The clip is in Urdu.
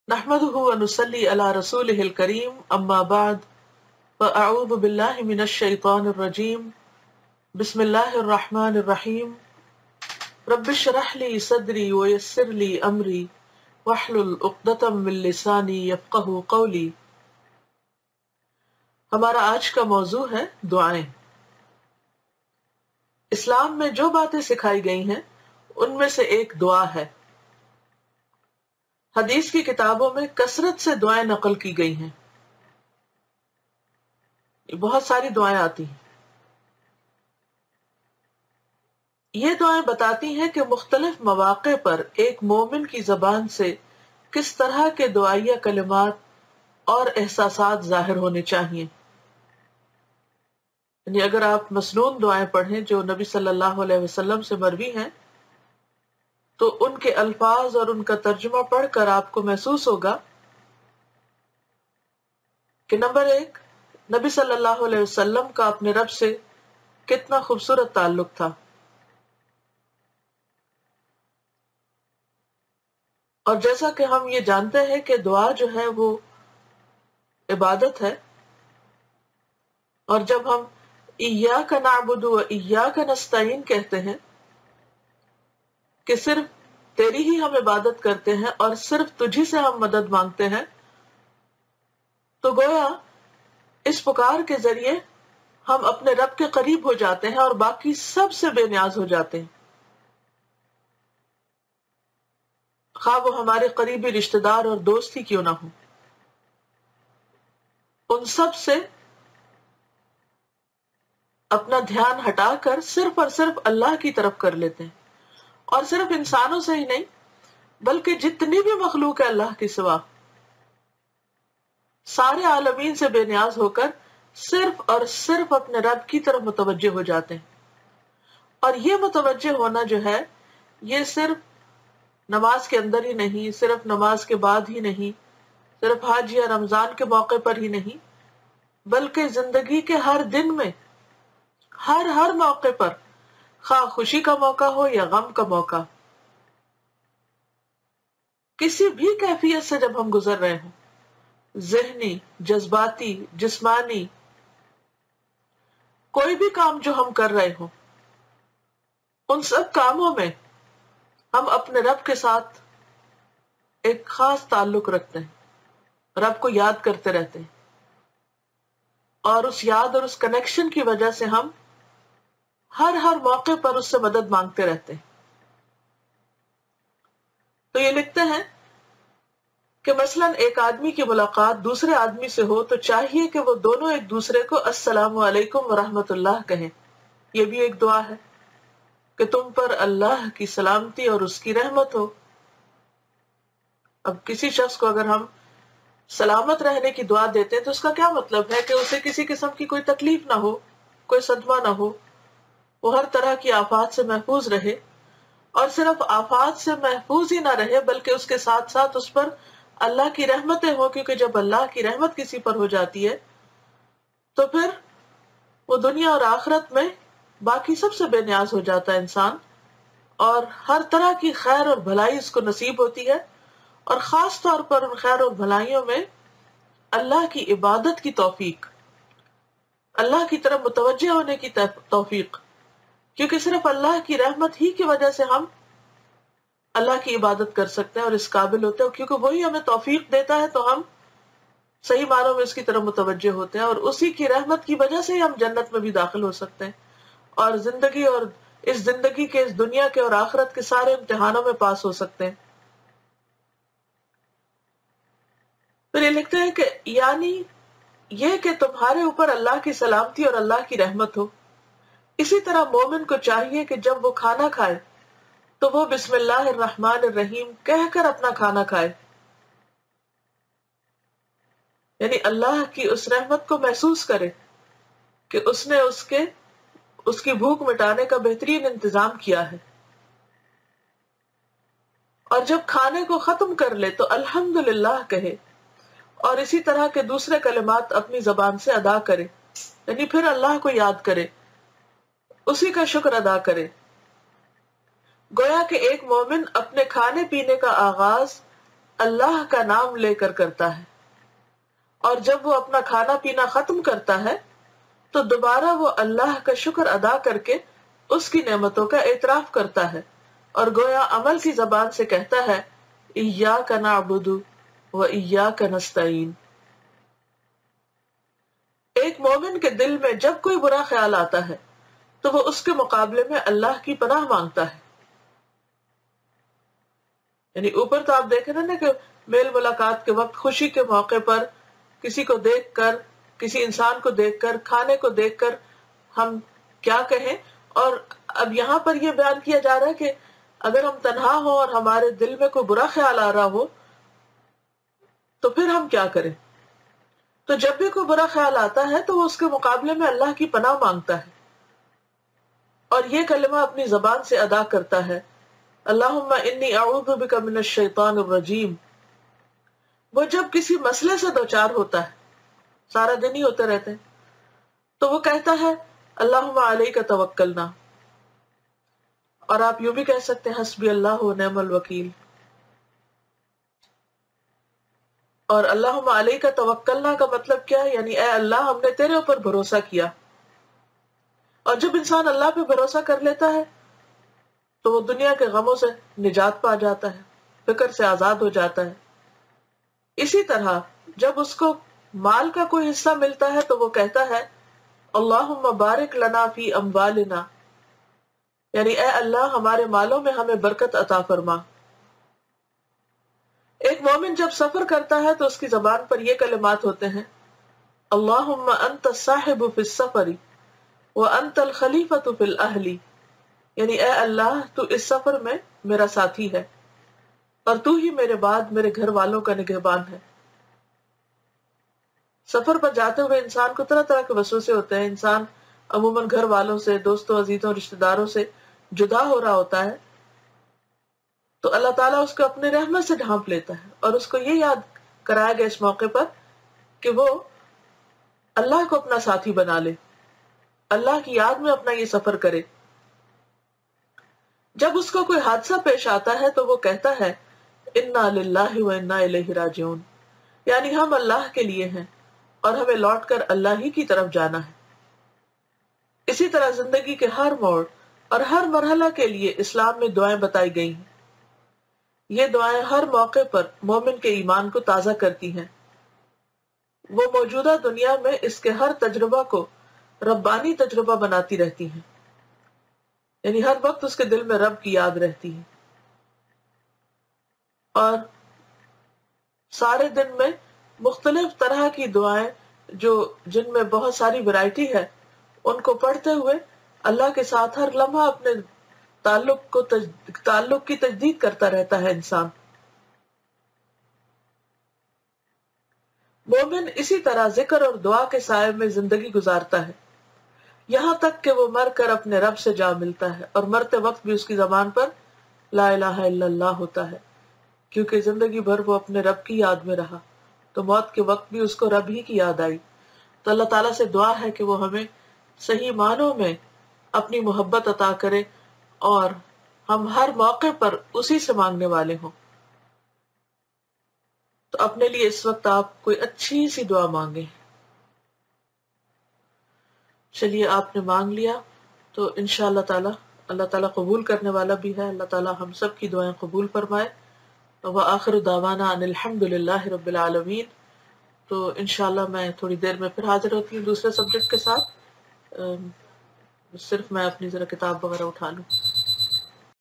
نحمده ونصلي على رسوله الكريم اما بعد فاعوذ بالله من الشيطان الرجيم بسم الله الرحمن الرحيم رب اشرح لي صدري ويسر لي امري واحلل عقدة من لساني يفقهوا قولي۔ ہمارا آج کا موضوع ہے دعائیں۔ اسلام میں جو باتیں سکھائی گئی ہیں ان میں سے ایک دعا ہے۔ حدیث کی کتابوں میں کثرت سے دعائیں نقل کی گئی ہیں، بہت ساری دعائیں آتی ہیں۔ یہ دعائیں بتاتی ہیں کہ مختلف مواقع پر ایک مومن کی زبان سے کس طرح کے دعائیہ کلمات اور احساسات ظاہر ہونے چاہیے۔ یعنی اگر آپ مسنون دعائیں پڑھیں جو نبی صلی اللہ علیہ وسلم سے مروی ہیں تو ان کے الفاظ اور ان کا ترجمہ پڑھ کر آپ کو محسوس ہوگا کہ نمبر ایک، نبی صلی اللہ علیہ وسلم کا اپنے رب سے کتنا خوبصورت تعلق تھا، اور جیسا کہ ہم یہ جانتے ہیں کہ دعا جو ہے وہ عبادت ہے، اور جب ہم ایاک نعبد و ایاک نستعین کہتے ہیں کہ صرف تیری ہی ہم عبادت کرتے ہیں اور صرف تجھی سے ہم مدد مانگتے ہیں، تو گویا اس پکار کے ذریعے ہم اپنے رب کے قریب ہو جاتے ہیں اور باقی سب سے بے نیاز ہو جاتے ہیں، خواہ وہ ہمارے قریبی رشتہ دار اور دوست ہی کیوں نہ ہوں۔ ان سب سے اپنا دھیان ہٹا کر صرف اور صرف اللہ کی طرف کر لیتے ہیں، اور صرف انسانوں سے ہی نہیں بلکہ جتنی بھی مخلوق ہے اللہ کے سوا، سارے عالمین سے بے نیاز ہو کر صرف اور صرف اپنے رب کی طرف متوجہ ہو جاتے ہیں۔ اور یہ متوجہ ہونا جو ہے یہ صرف نماز کے اندر ہی نہیں، صرف نماز کے بعد ہی نہیں، صرف حج یا رمضان کے موقع پر ہی نہیں، بلکہ زندگی کے ہر دن میں، ہر موقع پر، خواہ خوشی کا موقع ہو یا غم کا موقع، کسی بھی کیفیت سے جب ہم گزر رہے ہوں، ذہنی، جذباتی، جسمانی، کوئی بھی کام جو ہم کر رہے ہوں، ان سب کاموں میں ہم اپنے رب کے ساتھ ایک خاص تعلق رکھتے ہیں، رب کو یاد کرتے رہتے ہیں، اور اس یاد اور اس کنیکشن کی وجہ سے ہم ہر موقع پر اس سے مدد مانگتے رہتے ہیں۔ تو یہ لکھتے ہیں کہ مثلاً ایک آدمی کی ملاقات دوسرے آدمی سے ہو تو چاہیے کہ وہ دونوں ایک دوسرے کو السلام علیکم ورحمۃ اللہ کہیں۔ یہ بھی ایک دعا ہے کہ تم پر اللہ کی سلامتی اور اس کی رحمت ہو۔ اب کسی شخص کو اگر ہم سلامت رہنے کی دعا دیتے ہیں تو اس کا کیا مطلب ہے کہ اسے کسی قسم کی کوئی تکلیف نہ ہو، کوئی صدمہ نہ ہو، وہ ہر طرح کی آفات سے محفوظ رہے، اور صرف آفات سے محفوظ ہی نہ رہے بلکہ اس کے ساتھ ساتھ اس پر اللہ کی رحمتیں ہوں، کیونکہ جب اللہ کی رحمت کسی پر ہو جاتی ہے تو پھر وہ دنیا اور آخرت میں باقی سب سے بے نیاز ہو جاتا ہے انسان، اور ہر طرح کی خیر اور بھلائی اس کو نصیب ہوتی ہے، اور خاص طور پر ان خیر اور بھلائیوں میں اللہ کی عبادت کی توفیق، اللہ کی طرف متوجہ ہونے کی توفیق، کیونکہ صرف اللہ کی رحمت ہی کی وجہ سے ہم اللہ کی عبادت کر سکتے ہیں اور اس قابل ہوتے ہیں، کیونکہ وہی ہمیں توفیق دیتا ہے تو ہم صحیح معنوں میں اس کی طرف متوجہ ہوتے ہیں، اور اسی کی رحمت کی وجہ سے ہی ہم جنت میں بھی داخل ہو سکتے ہیں، اور اس زندگی کے، اس دنیا کے اور آخرت کے سارے امتحانوں میں پاس ہو سکتے ہیں۔ پھر یہ لکھتے ہیں کہ یعنی یہ کہ تمہارے اوپر اللہ کی سلامتی اور اللہ کی رحمت ہو۔ اسی طرح مومن کو چاہیے کہ جب وہ کھانا کھائے تو وہ بسم اللہ الرحمن الرحیم کہہ کر اپنا کھانا کھائے، یعنی اللہ کی اس رحمت کو محسوس کرے کہ اس نے اس کی بھوک مٹانے کا بہترین انتظام کیا ہے، اور جب کھانے کو ختم کر لے تو الحمدللہ کہے، اور اسی طرح کے دوسرے کلمات اپنی زبان سے ادا کرے، یعنی پھر اللہ کو یاد کرے، اسی کا شکر ادا کرے۔ گویا کہ ایک مومن اپنے کھانے پینے کا آغاز اللہ کا نام لے کر کرتا ہے، اور جب وہ اپنا کھانا پینا ختم کرتا ہے تو دوبارہ وہ اللہ کا شکر ادا کر کے اس کی نعمتوں کا اعتراف کرتا ہے، اور گویا عمل کی زبان سے کہتا ہے ایاک نعبد و ایاک نستعین۔ ایک مومن کے دل میں جب کوئی برا خیال آتا ہے تو وہ اس کے مقابلے میں اللہ کی پناہ مانگتا ہے۔ یعنی اوپر تو آپ دیکھ رہے نا کہ میل ملاقات کے وقت، خوشی کے موقع پر، کسی کو دیکھ کر، کسی انسان کو دیکھ کر، کھانے کو دیکھ کر ہم کیا کہیں، اور اب یہاں پر یہ بیان کیا جا رہا ہے کہ اگر ہم تنہا ہوں اور ہمارے دل میں کوئی برا خیال آ رہا ہو تو پھر ہم کیا کریں؟ تو جب بھی کوئی برا خیال آتا ہے تو وہ اس کے مقابلے میں اللہ کی پناہ مانگتا ہے، اور یہ کلمہ اپنی زبان سے ادا کرتا ہے، اللہم انی اعوذ بک من الشیطان الرجیم۔ وہ جب کسی مسئلے سے دوچار ہوتا ہے، سارا دن ہی ہوتے رہتے ہیں، تو وہ کہتا ہے اللہم علیک توکلنا، اور آپ یوں بھی کہہ سکتے ہیں حسبی اللہ و نعم الوکیل۔ اور اللہم علیک توکلنا کا مطلب کیا ہے؟ یعنی اے اللہ ہم نے تیرے اوپر بھروسہ کیا۔ اور جب انسان اللہ پہ بھروسہ کر لیتا ہے تو وہ دنیا کے غموں سے نجات پا جاتا ہے، فکر سے آزاد ہو جاتا ہے۔ اسی طرح جب اس کو مال کا کوئی حصہ ملتا ہے تو وہ کہتا ہے اللہم بارک لنا فی اموالنا، یعنی اے اللہ ہمارے مالوں میں ہمیں برکت عطا فرما۔ ایک مومن جب سفر کرتا ہے تو اس کی زبان پر یہ کلمات ہوتے ہیں اللہم انت الصاحب فی السفر وانت الخلیفۃ فی الاہل، یعنی اے اللہ تو اس سفر میں میرا ساتھی ہے اور تو ہی میرے بعد میرے گھر والوں کا نگہبان ہے۔ سفر پر جاتے ہوئے انسان کو طرح طرح کے وسوسے ہوتے ہیں، انسان عموماً گھر والوں سے، دوستوں عزیزوں رشتہ داروں سے جدا ہو رہا ہوتا ہے، تو اللہ تعالیٰ اس کو اپنے رحمت سے ڈھانپ لیتا ہے، اور اس کو یہ یاد کرایا گیا اس موقع پر کہ وہ اللہ کو اپنا ساتھی بنا لے، اللہ کی یاد میں اپنا یہ سفر کرے۔ جب اس کو کوئی حادثہ پیش آتا ہے تو وہ کہتا ہے انا للہ و انا الیہ راجعون، یعنی ہم اللہ کے لیے ہیں اور ہمیں لوٹ کر اللہ ہی کی طرف جانا ہے۔ اسی طرح زندگی کے ہر موڑ اور ہر مرحلہ کے لیے اسلام میں دعائیں بتائی گئی ہیں۔ یہ دعائیں ہر موقع پر مومن کے ایمان کو تازہ کرتی ہیں، وہ موجودہ دنیا میں اس کے ہر تجربہ کو ربانی تجربہ بناتی رہتی ہیں، یعنی ہر وقت اس کے دل میں رب کی یاد رہتی ہے، اور سارے دن میں مختلف طرح کی دعائیں جن میں بہت ساری ورائٹی ہے، ان کو پڑھتے ہوئے اللہ کے ساتھ ہر لمحہ اپنے تعلق کی تجدید کرتا رہتا ہے انسان۔ مومن اسی طرح ذکر اور دعا کے سائے میں زندگی گزارتا ہے، یہاں تک کہ وہ مر کر اپنے رب سے جا ملتا ہے، اور مرتے وقت بھی اس کی زبان پر لا الہ الا اللہ ہوتا ہے، کیونکہ زندگی بھر وہ اپنے رب کی یاد میں رہا، تو موت کے وقت بھی اس کو رب ہی کی یاد آئی۔ تو اللہ تعالیٰ سے دعا ہے کہ وہ ہمیں صحیح معنوں میں اپنی محبت عطا کرے اور ہم ہر موقع پر اسی سے مانگنے والے ہوں۔ تو اپنے لیے اس وقت آپ کوئی اچھی سی دعا مانگیں۔ چلیے آپ نے مانگ لیا تو انشاءاللہ تعالی اللہ تعالیٰ قبول کرنے والا بھی ہے، اللہ تعالیٰ ہم سب کی دعائیں قبول فرمائے۔ وآخر دعوانا ان الحمد للہ رب العالمین۔ تو انشاءاللہ میں تھوڑی دیر میں پھر حاضر ہوتی ہوں دوسرے سبجیکٹ کے ساتھ، صرف میں اپنی ذرا کتاب وغیرہ اٹھا لوں۔